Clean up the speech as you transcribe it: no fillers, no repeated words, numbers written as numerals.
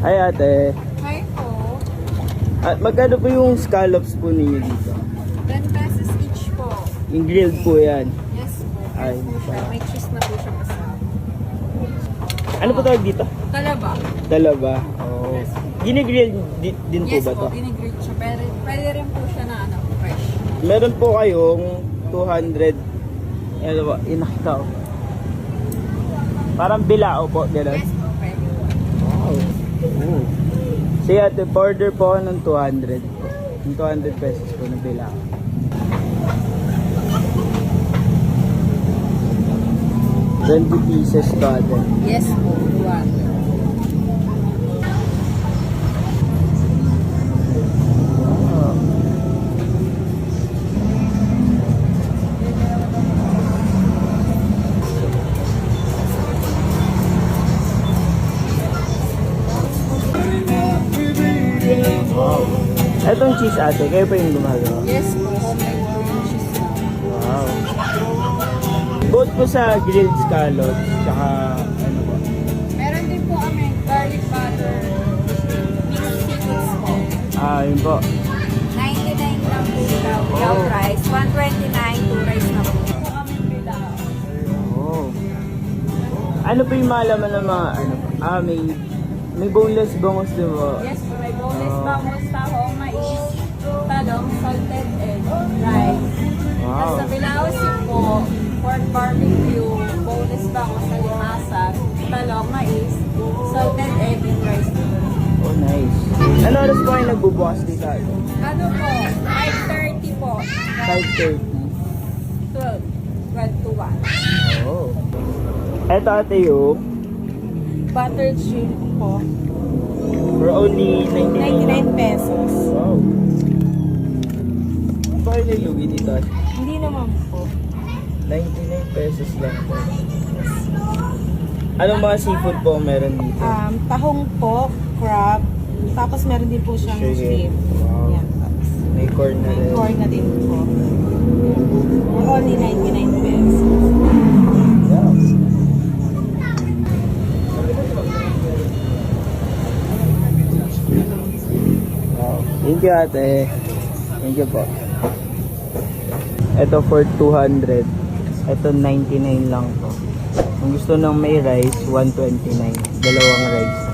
Hi ate. Hi po. At magkano po yung scallops po ninyo dito? 10 pesos each po. Yung grilled po yan. Yes po. Ay, Yes po siya. May cheese na po siya kasama. Ano po tawag dito? Talaba. Talaba. Oh. Ginigrill din po Yes ba po, to? ginigrill siya. Pwede rin po siya na fresh. Meron po kayong 200. Ano ba? Inakita ko. Parang bilao po. Gano'n. Yes po, pwede po. Wow. Oh. Sige ate, order po ako ng 200 po. Yung 200 pesos po na bilao. $20 to ate. Yes po, one. Wow. Wow. Etong cheese ate, kayo pa yung gumagawa? Yes po, homemade po yung cheese na. Wow. Both po sa grilled scallops, tsaka ano po? Meron din po kami garlic butter, mixed seafoods po. Yun po. 99 lang po siya without Oh. rice. 129, 2 rice na po. Po kami bilao. Oh. Ano po yung malaman ng mga ano? May boneless bangos din po. Yes po, may boneless Oh. bangus, taho, mais, talong, salted egg, rice. At Wow. sa bilao soup po, pork barbecue, boneless bangus, alimasag, talong, mais, salted egg, and rice. Oh, nice. Ano oras po kayo nagbubukas dito? Ano po, 5:30 po, 5:30. 12 to 1. Oh. Eto ate yung Buttered shrimp po, for only 99. 99 pesos. Wow. Ano ba kayo nilugi dito? Hindi naman po. 99 pesos lang po. Anong mga seafood po ang meron dito? Tahong po, crab, tapos meron din po siyang Sige. shrimp. Wow. Yan, tapos May corn na rin. corn na din po. Only 99 pesos. Wow. Wow. Thank you ate. Thank you po. Ito for 200. Ito 99 lang po. Kung gusto ng may rice, 129. Dalawang rice.